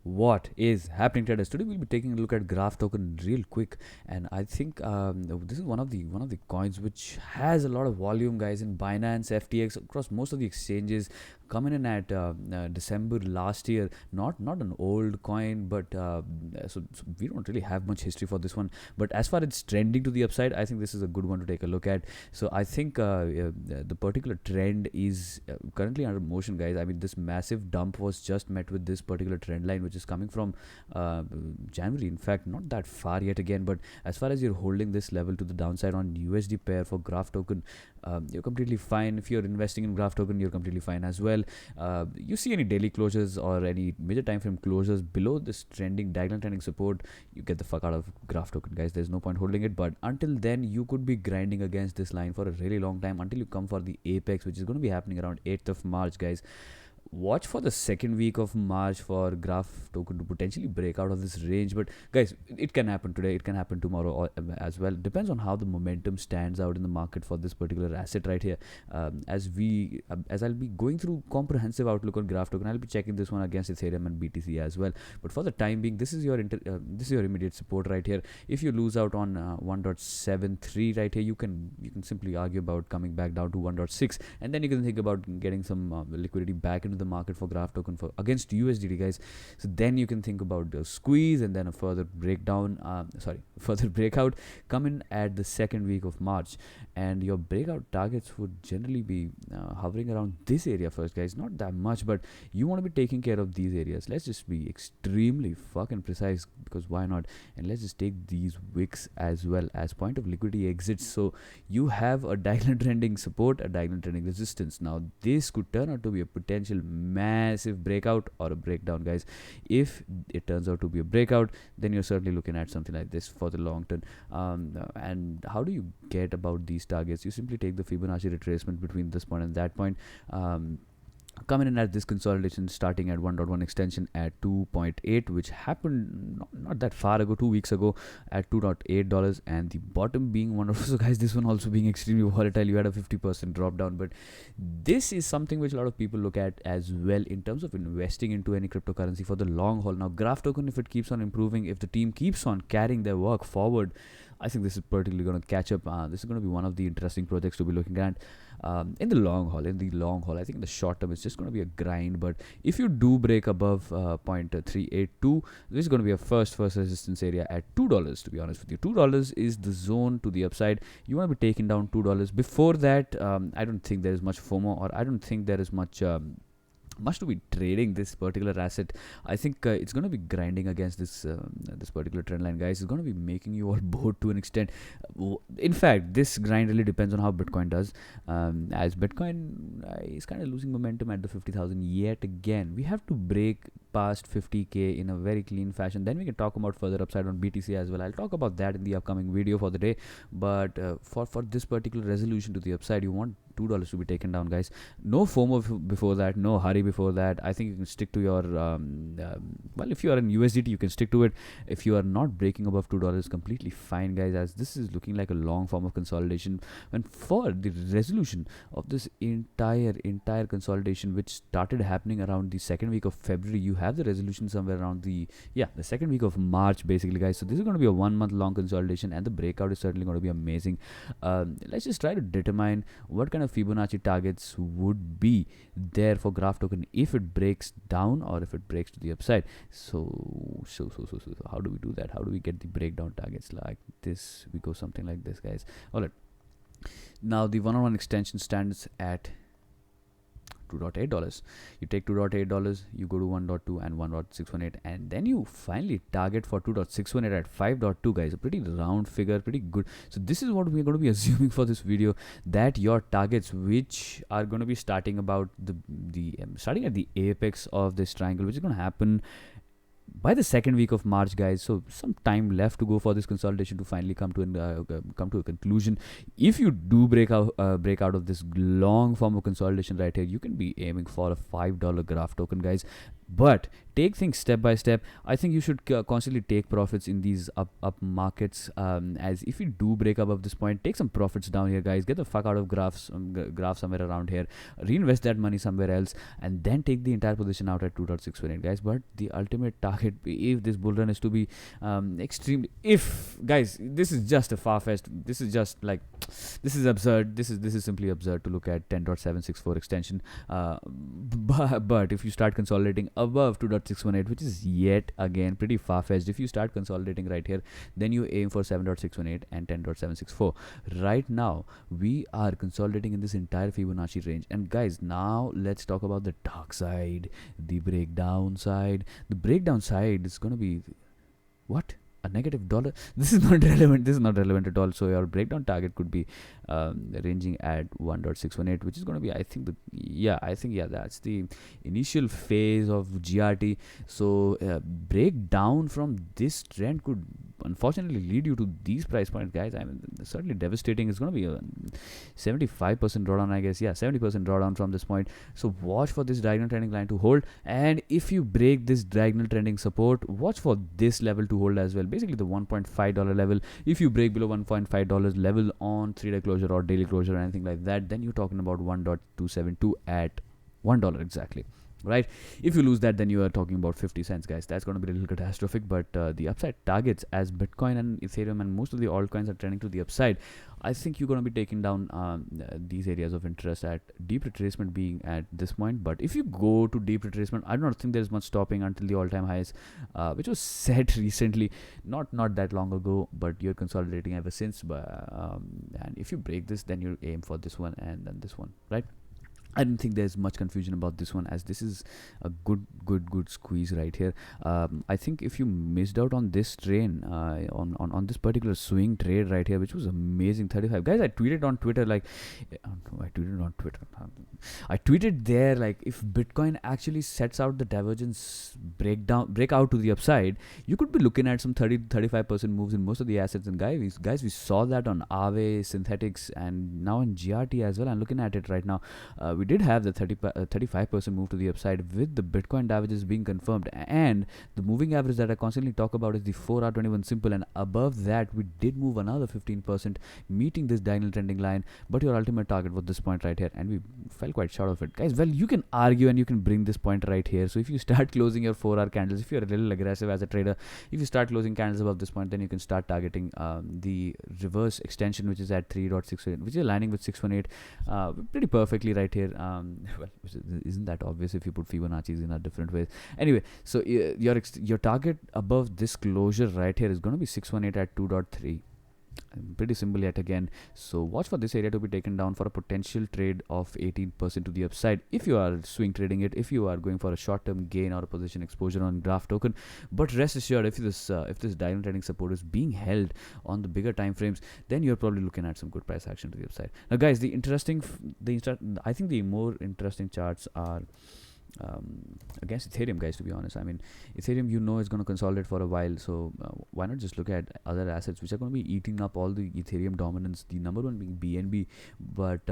What is happening, traders? Today we'll be taking a look at Graph token real quick, and I think this is one of the coins which has a lot of volume, guys, in Binance, FTX, across most of the exchanges. Coming in at December last year, not an old coin, but so we don't really have much history for this one. But as far as trending to the upside, I think this is a good one to take a look at. So I think the particular trend is currently under motion, guys. I mean, this massive dump was just met with this particular trend line, which is coming from January. In fact, not that far yet again. But as far as you're holding this level to the downside on USD pair for Graph token, you're completely fine. If you're investing in Graph token, you're completely fine as well. You see any daily closures or any major time frame closures below this diagonal trending support, you get the fuck out of Graph token, guys. There's no point holding it. But until then, you could be grinding against this line for a really long time until you come for the apex, which is going to be happening around 8th of March, guys. Watch for the second week of March for Graph token to potentially break out of this range. But guys, it can happen today, it can happen tomorrow, or as well. Depends on how the momentum stands out in the market for this particular asset right here. As I'll be going through comprehensive outlook on Graph token, I'll be checking this one against Ethereum and BTC as well. But for the time being, this is your immediate support right here. If you lose out on 1.73 right here, you can simply argue about coming back down to 1.6, and then you can think about getting some liquidity back into the market for Graph token for against USDT, guys. So then you can think about the squeeze and then a further breakdown. Further breakout coming at the second week of March, and your breakout targets would generally be hovering around this area first, guys. Not that much, but you want to be taking care of these areas. Let's just be extremely fucking precise, because why not? And let's just take these wicks as well as point of liquidity exits. So you have a diagonal trending support, a diagonal trending resistance. Now this could turn out to be a potential massive breakout or a breakdown, guys. If it turns out to be a breakout, then you're certainly looking at something like this for the long term. And how do you get about these targets? You simply take the Fibonacci retracement between this point and that point. Coming in at this consolidation starting at 1.1 extension at 2.8, which happened not that far ago, 2 weeks ago, at $2.8, and the bottom being one of so guys, this one also being extremely volatile. You had a 50% drop down, but this is something which a lot of people look at as well in terms of investing into any cryptocurrency for the long haul. Now Graph token, if it keeps on improving, if the team keeps on carrying their work forward, I think this is particularly going to catch up. This is going to be one of the interesting projects to be looking at in the long haul. I think in the short term, it's just going to be a grind. But if you do break above 0.382, this is going to be a first resistance area at $2. To be honest with you, $2 is the zone to the upside. You want to be taking down $2. Before that, I don't think there is much FOMO, or I don't think there is much to be trading this particular asset. I think it's going to be grinding against this particular trend line, guys. It's going to be making you all bored to an extent. In fact, this grind really depends on how Bitcoin does. As Bitcoin is kind of losing momentum at the 50,000 yet again. We have to break past 50k in a very clean fashion. Then we can talk about further upside on BTC as well. I'll talk about that in the upcoming video for the day. But for this particular resolution to the upside, you want $2 to be taken down, guys. No FOMO before that, no hurry before that. I think you can stick to your well, if you are in USDT, you can stick to it. If you are not breaking above $2, completely fine, guys, as this is looking like a long form of consolidation. And for the resolution of this entire consolidation, which started happening around the second week of February, you have the resolution somewhere around the second week of March, basically, guys. So this is going to be a 1 month long consolidation, and the breakout is certainly going to be amazing. Let's just try to determine what kind of Fibonacci targets would be there for Graph token if it breaks down or if it breaks to the upside. So how do we do that? How do we get the breakdown targets like this? We go something like this, guys. All right. Now the one-on-one extension stands at $2.8. You take $2.8, you go to 1.2 and 1.618, and then you finally target for 2.618 at 5.2, guys. A pretty round figure, pretty good. So this is what we're going to be assuming for this video, that your targets, which are going to be starting about starting at the apex of this triangle, which is going to happen by the second week of March, guys. So some time left to go for this consolidation to finally come to a conclusion. If you do break out of this long form of consolidation right here, you can be aiming for a $5 Graph token, guys. but take things step by step. I think you should constantly take profits in these up markets, as if you do break above this point, take some profits down here, guys. Get the fuck out of graphs, graph somewhere around here, reinvest that money somewhere else, and then take the entire position out at 2.618, guys. But the ultimate target, if this bull run is to be extremely, if guys, this is just a far-fetched, this is just like, this is absurd, this is simply absurd to look at 10.764 extension. But if you start consolidating above 2.618, which is yet again pretty far-fetched, if you start consolidating right here, then you aim for 7.618 and 10.764. Right now we are consolidating in this entire Fibonacci range. And guys, now let's talk about the dark side, the breakdown side. The breakdown side is going to be what, a negative dollar. This is not relevant, this is not relevant at all. So your breakdown target could be ranging at 1.618, which is going to be, I think, that's the initial phase of GRT. So breakdown from this trend could unfortunately lead you to these price points, guys. I mean, certainly devastating. It's going to be a 75% drawdown, I guess. Yeah, 70% drawdown from this point. So watch for this diagonal trending line to hold, and if you break this diagonal trending support, watch for this level to hold as well, basically the $1.5 level. If you break below $1.5 level on 3-day closure or daily closure or anything like that, then you're talking about 1.272 at $1 exactly, right? If you lose that, then you are talking about 50 cents, guys. That's going to be a little catastrophic. But the upside targets, as Bitcoin and Ethereum and most of the altcoins are trending to the upside, I think you're going to be taking down these areas of interest at deep retracement being at this point. But if you go to deep retracement, I don't think there's much stopping until the all-time highs, which was set recently, not that long ago, but you're consolidating ever since. But and if you break this, then you aim for this one and then this one, right? I don't think there's much confusion about this one, as this is a good squeeze right here. I think if you missed out on this train, on this particular swing trade right here, which was amazing, 35, guys. I tweeted on Twitter, like, I tweeted there, like, if Bitcoin actually sets out the divergence breakout to the upside, you could be looking at some 30-35% moves in most of the assets. And guys, we saw that on Aave, Synthetics, and now in GRT as well. I'm looking at it right now. We did have the 35% move to the upside with the Bitcoin divergence being confirmed, and the moving average that I constantly talk about is the 4-hour 21 simple, and above that we did move another 15%, meeting this diagonal trending line. But your ultimate target was this point right here, and we fell quite short of it, guys. Well, you can argue and you can bring this point right here. So if you start closing your 4-hour candles, if you're a little aggressive as a trader, if you start closing candles above this point, then you can start targeting the reverse extension, which is at 3.68, which is aligning with 618 pretty perfectly right here. Well, isn't that obvious if you put Fibonacci's in a different way? Anyway, so your target above this closure right here is going to be 618 at 2.3. Pretty simple yet again. So watch for this area to be taken down for a potential trade of 18% to the upside if you are swing trading it, if you are going for a short-term gain or a position exposure on graph token. But rest assured, if this diamond trading support is being held on the bigger time frames, then you're probably looking at some good price action to the upside. Now, guys, I think the more interesting charts are against Ethereum, guys. To be honest, I mean, Ethereum, is going to consolidate for a while, so why not just look at other assets which are going to be eating up all the Ethereum dominance, the number one being BNB, but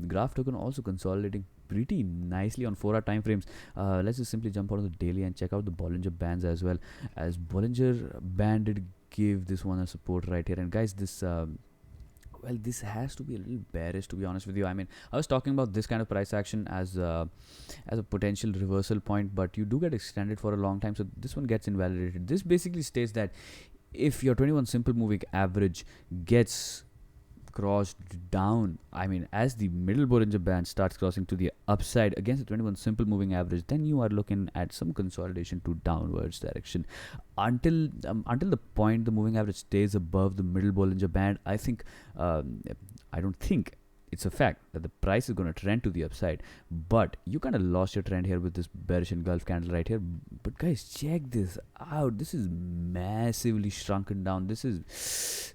graph token also consolidating pretty nicely on 4-hour time frames. Let's just simply jump out of the daily and check out the Bollinger Bands as well, as Bollinger Band did give this one a support right here. And guys, this well, this has to be a little bearish, to be honest with you. I mean, I was talking about this kind of price action as a potential reversal point, but you do get extended for a long time, so this one gets invalidated. This basically states that if your 21 simple moving average gets crossed down, I mean, as the middle Bollinger Band starts crossing to the upside against the 21 simple moving average, then you are looking at some consolidation to downwards direction until the point the moving average stays above the middle Bollinger Band. I don't think it's a fact that the price is going to trend to the upside, but you kind of lost your trend here with this bearish engulf candle right here. But guys, check this out. This is massively shrunken down. This is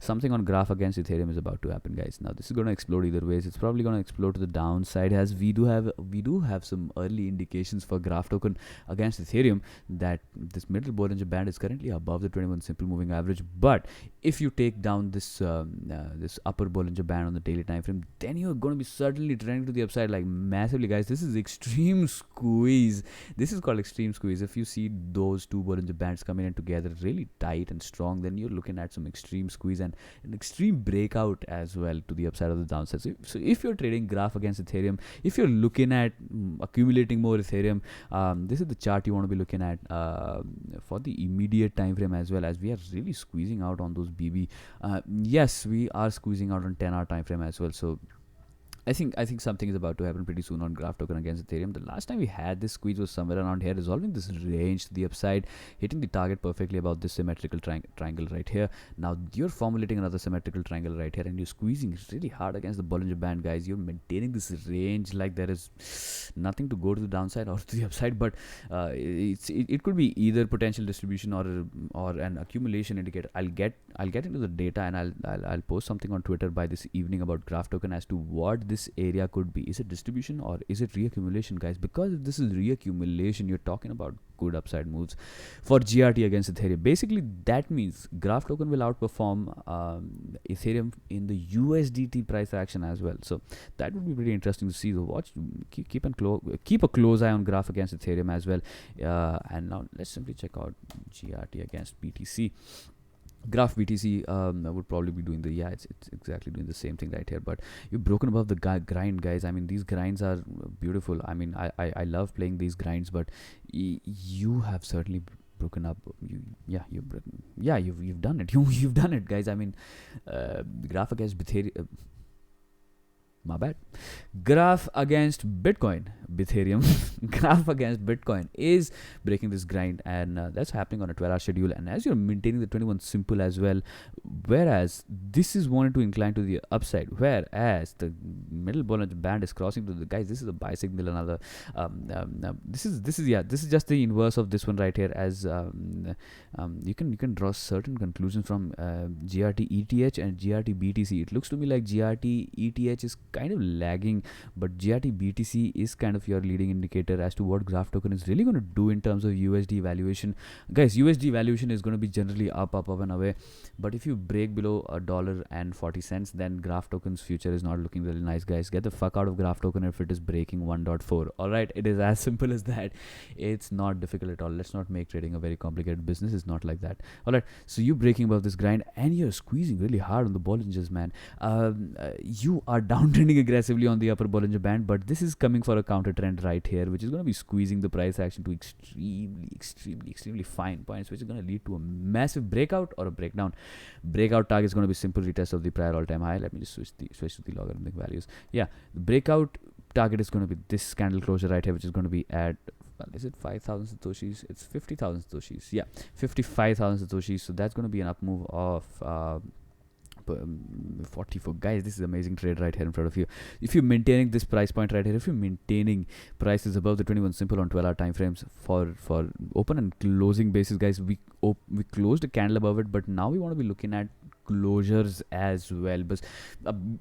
something on graph against Ethereum is about to happen, guys. Now this is going to explode either ways. It's probably going to explode to the downside, as we do have some early indications for graph token against Ethereum that this middle Bollinger Band is currently above the 21 simple moving average. But if you take down this upper Bollinger Band on the daily time frame, then you're going to be certainly trending to the upside like massively, guys. This is extreme squeeze. This is called extreme squeeze. If you see those two Bollinger Bands coming in together really tight and strong, then you're looking at some extreme squeeze and an extreme breakout as well to the upside of the downside. So if you're trading graph against Ethereum, if you're looking at accumulating more Ethereum, this is the chart you want to be looking at for the immediate time frame, as well as we are really squeezing out on those BB. Yes, we are squeezing out on 10-hour time frame as well. So I think something is about to happen pretty soon on graph token against Ethereum. The last time we had this squeeze was somewhere around here, resolving this range to the upside, hitting the target perfectly about this symmetrical triangle right here. Now you're formulating another symmetrical triangle right here, and you're squeezing really hard against the Bollinger Band, guys. You're maintaining this range like there is nothing to go to the downside or to the upside, but it could be either potential distribution or an accumulation indicator. I'll get into the data, and I'll post something on Twitter by this evening about graph token as to what this area could be. Is it distribution or is it reaccumulation, guys? Because if this is reaccumulation, you're talking about good upside moves for GRT against Ethereum. Basically, that means graph token will outperform Ethereum in the USDT price action as well. So that would be pretty interesting to see. So watch, keep a close eye on graph against Ethereum as well. And now let's simply check out GRT against BTC. Graph BTC would probably be doing it's exactly doing the same thing right here, but you've broken above the grind, guys. I mean, these grinds are beautiful. I mean, I love playing these grinds, but you have certainly broken up. You've done it. You've done it, guys. I mean, graph against Ethereum. My bad. Graph against Bitcoin, Ethereum. Graph against Bitcoin is breaking this grind, and that's happening on a 12-hour schedule. And as you're maintaining the 21 simple as well, whereas this is wanting to incline to the upside, whereas the middle Bollinger Band is crossing to the guys. This is a buy signal. Another. This is just the inverse of this one right here. As you can draw certain conclusions from GRT ETH and GRT BTC. It looks to me like GRT ETH is kind of lagging, but GRT BTC is kind of your leading indicator as to what graph token is really going to do in terms of USD valuation. Guys, USD valuation is going to be generally up and away, but if you break below $1.40, then graph token's future is not looking really nice, guys. Get the fuck out of graph token if it is breaking 1.4. all right, it is as simple as that. It's not difficult at all. Let's not make trading a very complicated business. It's not like that. All right, so you breaking above this grind and you're squeezing really hard on the Bollingers, man. You are downtrending aggressively on the upper Bollinger Band, but this is coming for a counter trend right here, which is going to be squeezing the price action to extremely fine points, which is going to lead to a massive breakout or a breakdown. Breakout target is going to be simple retest of the prior all-time high. Let me just switch to the logarithmic values. Yeah, the breakout target is going to be this candle closure right here, which is going to be at, well, is it 5,000 satoshis? It's 50,000 satoshis. Yeah, 55,000 satoshis. So that's going to be an up move of 44. Guys, this is amazing trade right here in front of you. If you're maintaining this price point right here, if you're maintaining prices above the 21 simple on 12-hour time frames for open and closing basis, guys, we closed a candle above it, but now we want to be looking at closures as well,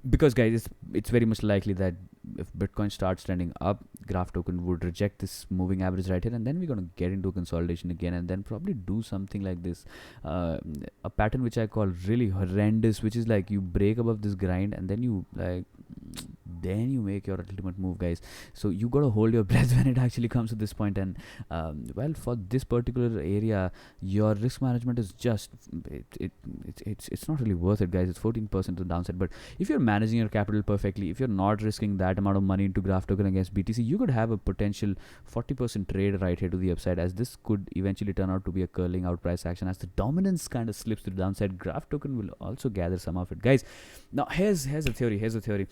because guys, it's very much likely that if Bitcoin starts trending up, graph token would reject this moving average right here, and then we're going to get into a consolidation again, and then probably do something like this, a pattern which I call really horrendous, which is like you break above this grind and then you make your ultimate move, guys. So you got to hold your breath when it actually comes to this point. And well, for this particular area, your risk management is just it's not really worth it, guys. It's 14% to the downside, but if you're managing your capital perfectly, if you're not risking that amount of money into graph token against BTC, you could have a potential 40% trade right here to the upside, as this could eventually turn out to be a curling out price action. As the dominance kind of slips to the downside, graph token will also gather some of it, guys. Now here's a theory.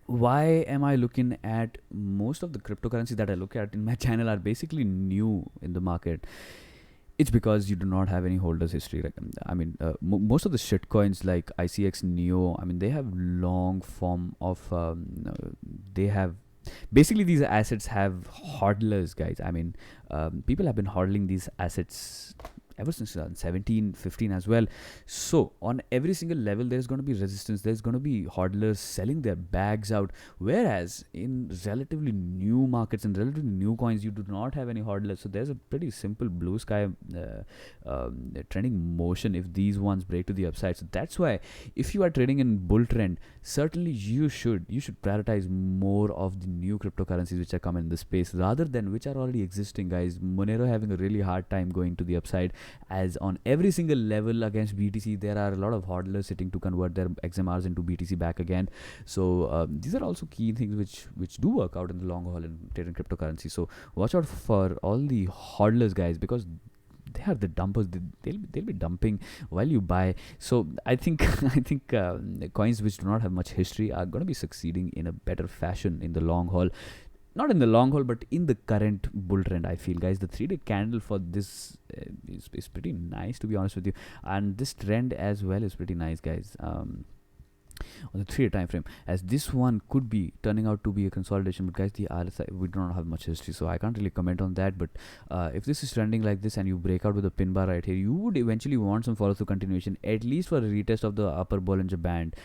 Why am I looking at most of the cryptocurrencies that I look at in my channel are basically new in the market? It's because you do not have any holders history. Like, I mean, most of the shit coins like ICX Neo, I mean, they have long form of they have basically these assets have hodlers, guys. I mean, people have been hodling these assets ever since 2017, 15 as well. So on every single level, there's going to be resistance. There's going to be hodlers selling their bags out. Whereas in relatively new markets and relatively new coins, you do not have any hodlers. So there's a pretty simple blue sky trending motion if these ones break to the upside. So that's why if you are trading in bull trend, certainly you should prioritize more of the new cryptocurrencies which are coming in the space rather than which are already existing, guys. Monero having a really hard time going to the upside, as on every single level against BTC there are a lot of hodlers sitting to convert their XMRs into BTC back again. So these are also key things which do work out in the long haul in trading cryptocurrency. So watch out for all the hodlers, guys, because they are the dumpers. They'll be dumping while you buy. So I think coins which do not have much history are going to be succeeding in a better fashion in the long haul. Not in the long haul, but in the current bull trend, I feel, guys. The 3-day candle for this is pretty nice, to be honest with you, and this trend as well is pretty nice, guys. On the 3-year time frame, as this one could be turning out to be a consolidation, but guys, the RSI, we do not have much history, so I can't really comment on that. But if this is trending like this and you break out with a pin bar right here, you would eventually want some follow through continuation, at least for a retest of the upper Bollinger Band,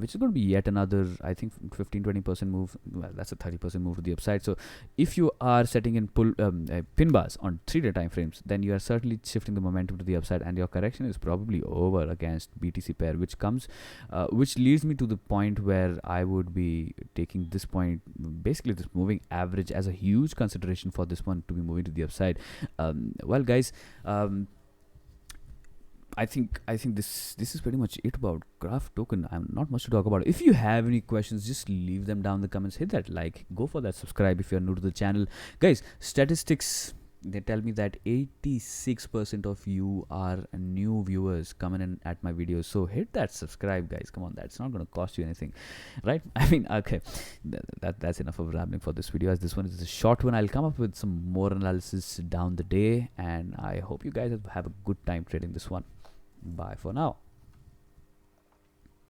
which is going to be yet another, I think, 15-20% move. Well, that's a 30% move to the upside. So if you are setting in pin bars on 3-day time frames, then you are certainly shifting the momentum to the upside, and your correction is probably over against BTC pair, which leads me to the point where I would be taking this point, basically this moving average, as a huge consideration for this one to be moving to the upside. Well, guys, I think this is pretty much it about Graph token. I'm not much to talk about. If you have any questions, just leave them down in the comments. Hit that like, go for that subscribe if you're new to the channel, guys. Statistics, they tell me that 86% of you are new viewers coming in at my videos. So hit that subscribe, guys. Come on, that's not going to cost you anything, right? I mean, okay, that's enough of rambling for this video, as this one is a short one. I'll come up with some more analysis down the day, and I hope you guys have a good time trading this one. Bye for now.